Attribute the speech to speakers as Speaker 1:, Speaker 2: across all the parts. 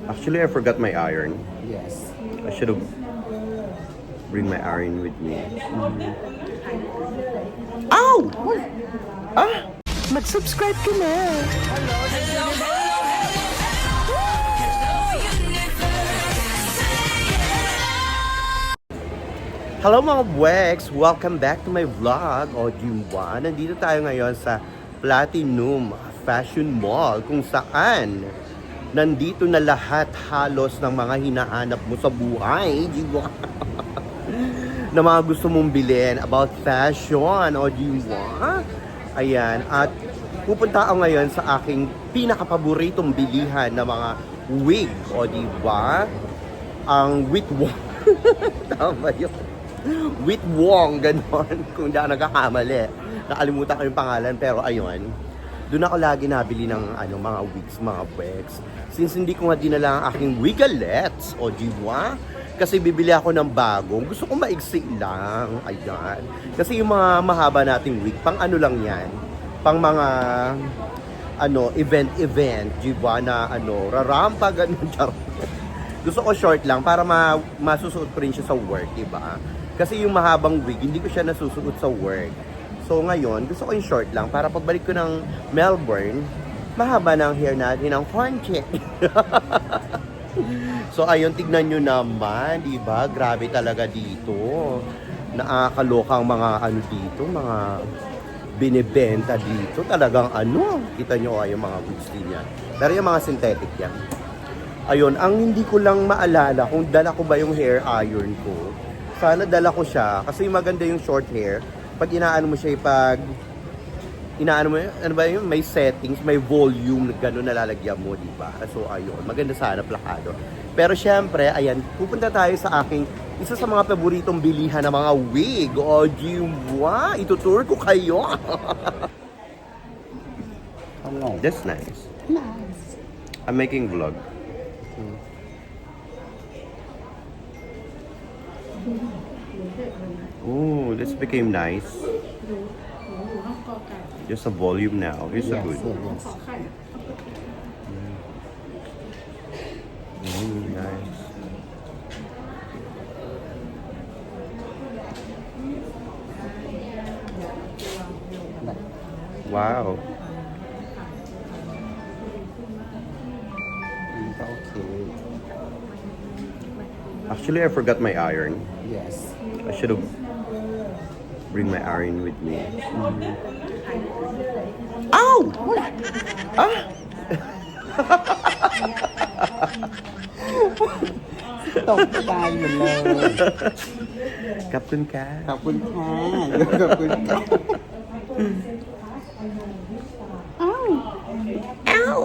Speaker 1: Actually, I forgot my iron.
Speaker 2: Yes.
Speaker 1: I should have bring my iron with me. Ow! Ah! Mag-subscribe ka na! Hello mga Wex! Welcome back to my vlog, o Jimwa. Nandito tayo ngayon sa Platinum Fashion Mall kung saan nandito na lahat halos ng mga hinahanap mo sa buhay, Jimwa. Na mga gusto mong bilhin about fashion, o Jimwa. Ayan, at pupunta ako ngayon sa aking pinakapaboritong bilihan na mga wig, o diba? Ang Witwong. Tama yun. Witwong, ganon. Kung di ako nagkakamali. Nakalimutan ko yung pangalan, pero ayun. Doon ako lagi nabili ng mga wigs, mga wigs. Since hindi ko nga dinala ang aking wigalets, o diba? Kasi bibili ako ng bagong. Gusto ko maigsi lang. Ayan. Kasi yung mga mahaba nating wig, pang ano lang yan. Pang mga event, diba? Na rarampa, ganon. Gusto ko short lang para masusuot ko rin siya sa work, diba? Kasi yung mahabang wig, hindi ko siya nasusuot sa work. So ngayon, gusto ko yung short lang para pagbalik ko ng Melbourne, mahaba na ang hair natin ng corncheck. So ayun, tignan nyo naman, diba? Grabe talaga dito. Nakakalokang mga dito, mga binibenta dito. Talagang kita nyo yung mga wigs din yan. Pero yung mga synthetic yan. Ayun, ang hindi ko lang maalala kung dala ko ba yung hair iron ko. Sana dala ko siya kasi maganda yung short hair. Pag inaano mo siya, may settings, may volume, gano'n nalalagyan mo, di ba? So ayun, maganda sana plakado. Pero syempre, ayan, pupunta tayo sa aking isa sa mga paboritong bilihan ng mga wig. O, Jimwa, itutour ko kayo.
Speaker 2: Hello.
Speaker 1: That's nice.
Speaker 2: Nice.
Speaker 1: I'm making vlog. Oh, this became nice. Just a volume now. It's so good.
Speaker 2: Yes.
Speaker 1: Nice. Wow.
Speaker 2: Okay.
Speaker 1: Actually, I forgot my iron.
Speaker 2: Yes.
Speaker 1: I should have bring my iron with me. Ow! Ah!
Speaker 2: Stop tayo lang.
Speaker 1: Kapun ka.
Speaker 2: Kapun ka. Kapun ka. Ow!
Speaker 1: Ow!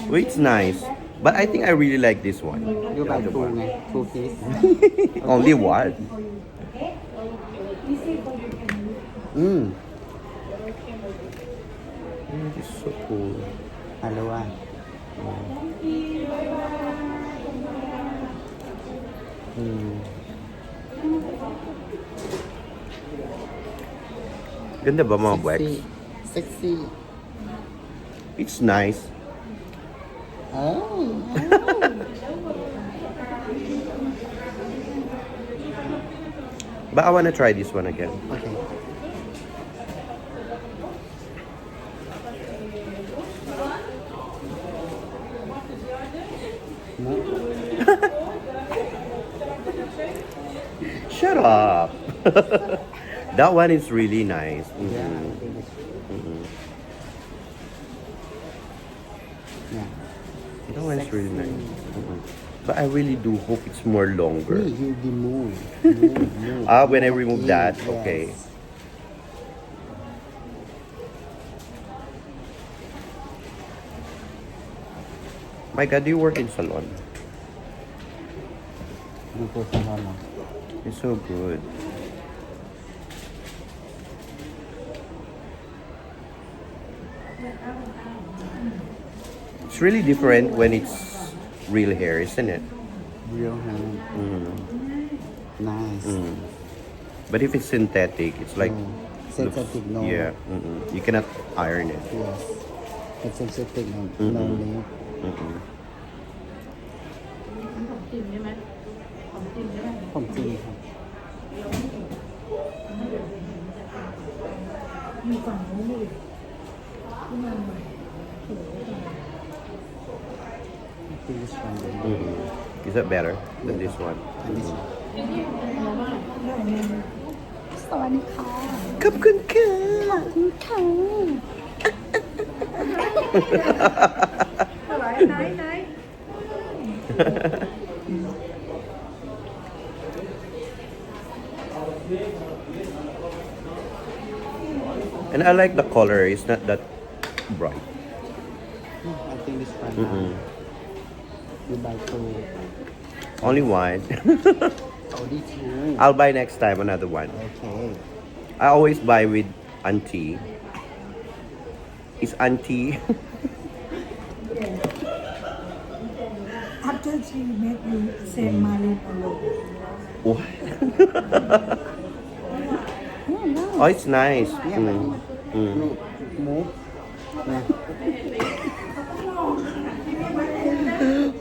Speaker 1: Wait, it's nice. But I think I really like this one.
Speaker 2: You buy
Speaker 1: The
Speaker 2: two
Speaker 1: one.
Speaker 2: nga. Two piece.
Speaker 1: Only one. This is so cool.
Speaker 2: Dalawa.
Speaker 1: Ganda ba mga wax?
Speaker 2: Sexy.
Speaker 1: It's nice.
Speaker 2: Oh.
Speaker 1: But I wanna try this one again.
Speaker 2: Okay. No?
Speaker 1: Shut up. That one is really nice.
Speaker 2: Yeah.
Speaker 1: Mhm.
Speaker 2: Yeah.
Speaker 1: That one is really nice. But I really do hope it's more longer.
Speaker 2: You move. Move.
Speaker 1: When I remove that,
Speaker 2: Yes.
Speaker 1: okay. My God, do you work in salon?
Speaker 2: Dito sa mama.
Speaker 1: It's so good. It's really different when it's real hair, isn't it?
Speaker 2: Real hand. Nice.
Speaker 1: But if it's synthetic, it's like
Speaker 2: Synthetic, no.
Speaker 1: Yeah, you cannot iron it.
Speaker 2: Yes. It's synthetic, no. No name.
Speaker 3: จริงใช่ไหมของจริงใช่ไหม
Speaker 2: ผมจริงครับ
Speaker 3: อยู่ฝั่งนู้นเลยที่มันใหม่สวยจัง
Speaker 2: I think this one is
Speaker 1: Mm. Is that better than this one?
Speaker 2: and this one.
Speaker 3: แล้วว่าเรื่องนี้
Speaker 2: สวัสดีค่ะ
Speaker 1: ขอบคุณค่ะ
Speaker 2: คุณค่ะ
Speaker 3: อะไรไหน
Speaker 1: And I like the color. It's not that bright.
Speaker 2: I think this one
Speaker 1: Mm-mm.
Speaker 2: you buy two.
Speaker 1: Only one.
Speaker 2: Only two.
Speaker 1: I'll buy next time another one.
Speaker 2: Okay.
Speaker 1: I always buy with auntie. Is auntie?
Speaker 3: after she make you send Marlon alone
Speaker 1: What?
Speaker 2: Oh, no.
Speaker 1: Oh, it's nice.
Speaker 2: Yeah,
Speaker 1: Mm. Mm.
Speaker 2: Look, move. Yeah.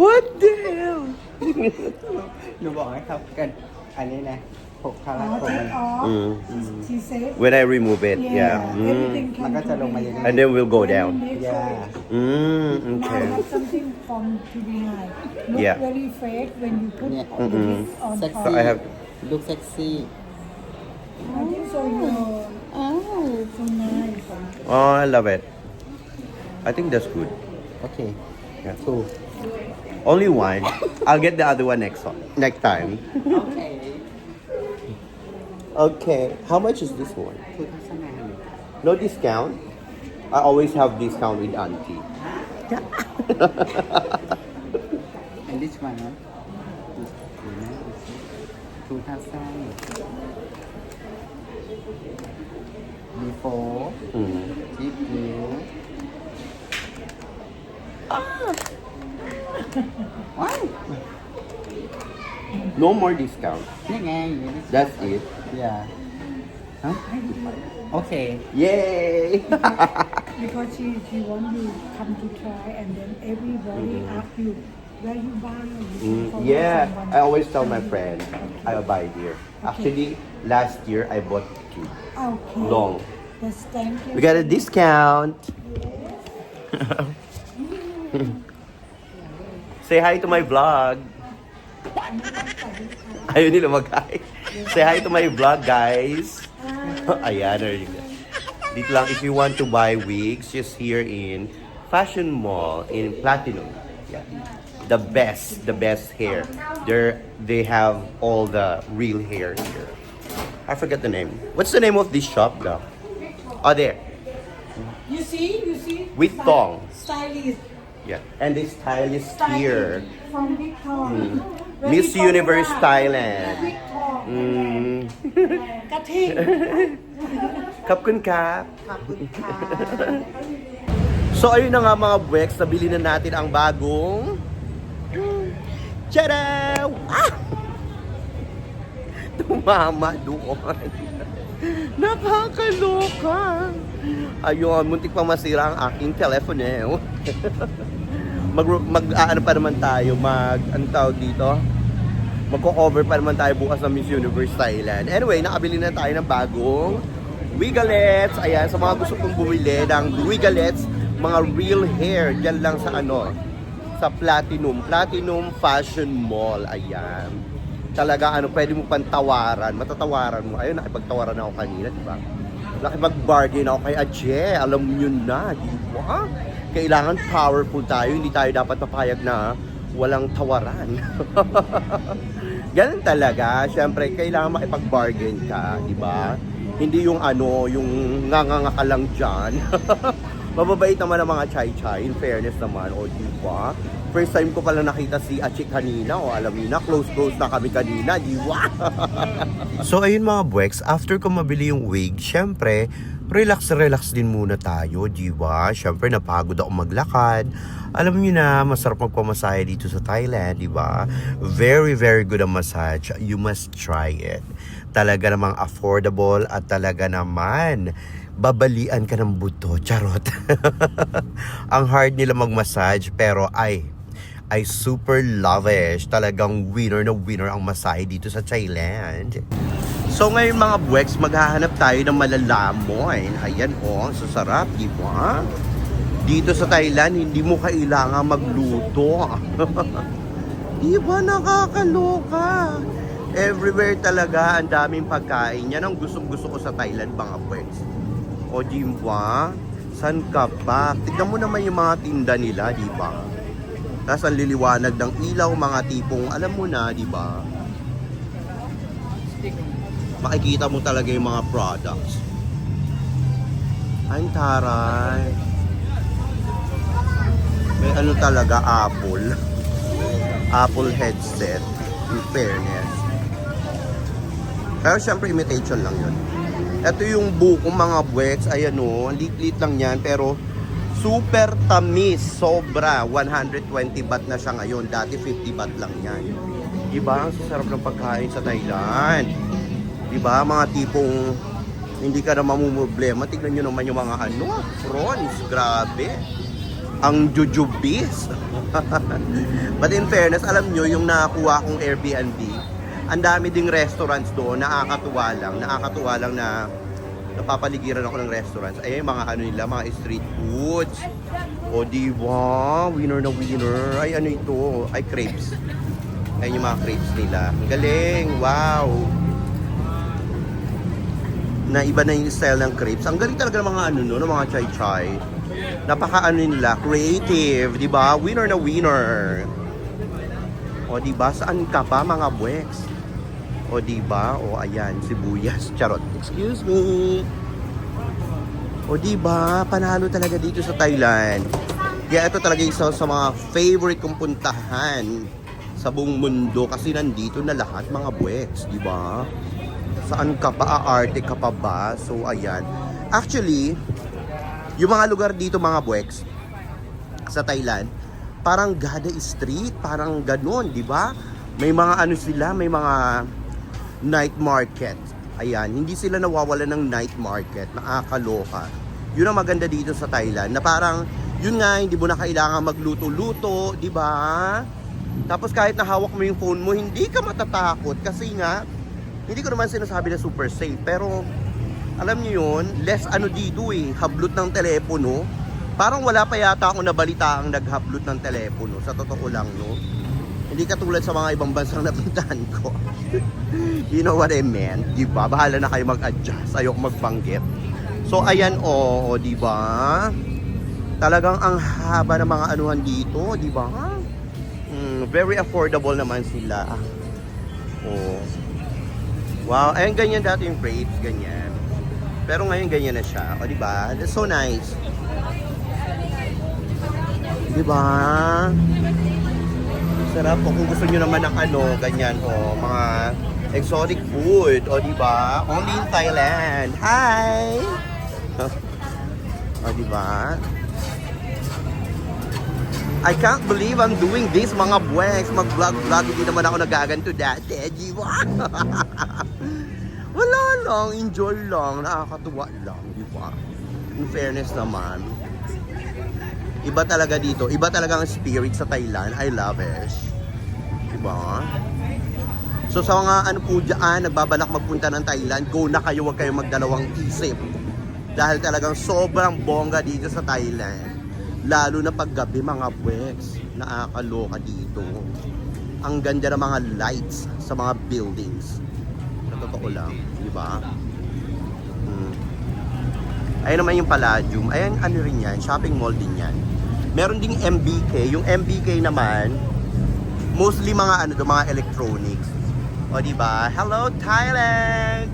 Speaker 1: What the hell?
Speaker 2: หนูบอกให้เขากันอันนี้นะหกคารา
Speaker 3: อ๋อ
Speaker 2: โค
Speaker 3: take
Speaker 2: มัน
Speaker 3: off
Speaker 1: Mm.
Speaker 3: she said
Speaker 1: When I remove it, yeah.
Speaker 3: everything
Speaker 1: Mm.
Speaker 3: can
Speaker 2: มันก็จะลงมาอย่างนี้
Speaker 1: And then we'll go down.
Speaker 2: Yeah.
Speaker 1: Mm,
Speaker 3: Now
Speaker 1: okay.
Speaker 3: have something from to behind. Look
Speaker 1: Yeah.
Speaker 3: very fake when you put
Speaker 2: Yeah.
Speaker 1: Mm-mm.
Speaker 3: this on
Speaker 2: Sexy.
Speaker 1: So
Speaker 3: top.
Speaker 1: I have.
Speaker 2: Look sexy.
Speaker 3: I think so. You're
Speaker 2: Oh.
Speaker 3: so nice.
Speaker 1: Oh, I love it. I think that's good.
Speaker 2: Okay.
Speaker 1: Yeah.
Speaker 2: Two.
Speaker 1: Only one. I'll get the other one next time.
Speaker 2: Okay.
Speaker 1: Okay. How much is this one?
Speaker 2: 2,000
Speaker 1: No discount. I always have discount with auntie.
Speaker 2: And this one, no? 2,000. Before,
Speaker 1: Mm.
Speaker 2: if you. Why?
Speaker 1: No more discount.
Speaker 2: นี่ไง
Speaker 1: That's it.
Speaker 2: Yeah. Huh? Okay.
Speaker 1: Yay!
Speaker 3: Because she want you come to try and then everybody ask you where you buy. You forget
Speaker 1: Yeah,
Speaker 3: someone.
Speaker 1: I always tell my friends I'll buy here. Actually, last year I bought two.
Speaker 3: Okay.
Speaker 1: Long.
Speaker 3: Yes, thank you.
Speaker 1: We got a discount. Say hi to my vlog. Ayun nila mag-hi. Say hi to my vlog, guys. Ayan, there you go. Dito lang, if you want to buy wigs, just here in Fashion Mall in Platinum. Yeah. The best hair. They have all the real hair here. I forget the name. What's the name of this shop, though? Oh, there.
Speaker 3: You see?
Speaker 1: With thong.
Speaker 3: Stylist.
Speaker 1: Yeah. And the stylist here.
Speaker 3: From Victor. Very
Speaker 1: Miss
Speaker 3: popular.
Speaker 1: Universe Thailand.
Speaker 3: Victor.
Speaker 1: Mm.
Speaker 3: กระทิง
Speaker 1: ขอบคุณครับ So ayun na nga mga buweks, nabili na natin ang bagong Tchadaw! Ah! Tumama doon. Nakakaloka. Ayun, muntik pang masira ang aking telepono. Ano pa naman tayo, ano tawag dito? Magko-cover pa naman tayo bukas ng Miss Universe Thailand. Anyway, nakabili na tayo ng bagong wigalets. Ayan, sa mga gusto kong bumili ng wigalets, mga real hair, dyan lang sa sa Platinum Fashion Mall. Ayan. Talaga, pwede mo pang tawaran, matatawaran mo. Ayun, nakipagtawaran ako kanina, di ba? Nakipag-bargain ako kay Ajay. Alam nyo na, di ba? Kailangan powerful tayo, hindi tayo dapat papayag na walang tawaran. Ganun talaga. Siyempre, kailangan makipag-bargain ka, di ba? Hindi yung yung nganganga ka lang dyan. Mababait naman ang mga chai-chai, in fairness naman, o di ba? First time ko pala nakita si Achi kanina, o alam niyo na, close na kami kanina, di ba? So ayun mga buweks, after ko mabili yung wig, syempre, relax din muna tayo, di ba? Syempre, napagod ako maglakad. Alam niyo na, masarap magpamasahe dito sa Thailand, di ba? Very good ang massage. You must try it. Talaga namang affordable at talaga naman babalian ka ng buto. Charot. Ang hard nila mag-massage pero ay super lavish. Talagang winner na winner ang masahe dito sa Thailand. So ngayon mga buweks, maghahanap tayo ng malalamoy. Ayan oh, so sarap, di ba? Dito sa Thailand, hindi mo kailangan magluto. Di ba nakakaloka? Everywhere talaga, ang daming pagkain. Yan ang gustong-gusto ko sa Thailand, mga buweks. O di ba? San ka pa? Tignan mo naman yung mga tinda nila, di ba? Tapos ang liliwanag ng ilaw, mga tipong, alam mo na, di ba? Makikita mo talaga yung mga products. Ay, taray. May ano talaga, Apple. Apple headset. In fairness. Pero syempre, imitation lang yun. Ito yung bukong mga buweks. Ayan o, lit-lit lang yan. Pero super tamis. Sobra. 120 baht na siya ngayon. Dati 50 baht lang yan. Diba? Ang sarap ng pagkain sa Thailand. Diba? Mga tipong hindi ka na mamumblema. Tignan nyo naman yung mga prawns. Grabe. Ang jujubis. But in fairness, alam nyo, yung nakakuha kong Airbnb, ang dami ding restaurants doon. Nakakatuwa lang na napapaligiran ako ng restaurants. Ay, mga ano nila, mga street foods. O diba? Winner na winner. Ay, ano ito? Ay, crepes. Ayun yung mga crepes nila. Ang galing. Wow. Na iba na yung style ng crepes. Ang galing talaga ng mga ano no, ng mga chai-chai. Napaka ano nila, creative, di ba? Winner na winner. O di ba? Saan ka pa mga buweks? O di ba? O ayan, sibuyas, charot. Excuse me. O di ba? Panalo talaga dito sa Thailand. Kaya ito talaga isa sa mga favorite kong puntahan sa buong mundo kasi nandito na lahat mga buweks, di ba? Saan ka pa? Aarte ka pa ba? So ayan. Actually, yung mga lugar dito mga buweks sa Thailand, parang Gada Street, parang ganon, di ba? May mga ano sila, may mga night market. Ayan, hindi sila nawawala ng night market, nakakaloka. Yun ang maganda dito sa Thailand, na parang, yun nga, hindi mo na kailangan magluto-luto, di ba? Tapos kahit nahawak mo yung phone mo, hindi ka matatakot kasi nga, hindi ko naman sinasabi na super safe, pero alam niyo yun, less ano dito hablot ng telepono. Parang wala pa yata akong nabalita ang naghablot ng telepono, sa totoo lang, no? Hindi katulad sa mga ibang bansang napuntahan ko. You know what I meant, di ba? Bahala na kayo mag-adjust, ayok magbanggit. So ayan di ba? Talagang ang haba ng mga anuhan dito, di ba? Very affordable naman sila. Wow, ayun ganyan dati yung crepes, ganyan. Pero ngayon ganyan na siya. O, diba? That's so nice. Diba? Sarap po. Kung gusto nyo naman ng ganyan, mga exotic food. O, diba? Only in Thailand. Hi! O, diba? I can't believe I'm doing this, mga buweks. Mag-vlog-vlog. Hindi naman ako nagaganto dati. Diba? Wala lang, enjoy lang, nakakatuwa lang, di ba? In fairness naman, iba talaga dito, iba talaga ang spirit sa Thailand. I love it. Di ba? So sa mga po dyan, nagbabalak magpunta ng Thailand, go na kayo, huwag kayong magdalawang isip. Dahil talagang sobrang bongga dito sa Thailand. Lalo na paggabi mga buweks, nakakaloka dito. Ang ganda ng mga lights sa mga buildings. Totoo lang, di ba? Ayun naman yung Palladium. Ayan, ano rin yan, shopping mall din yan. Meron ding MBK. Yung MBK naman, mostly mga mga electronics. O di ba? Hello Thailand!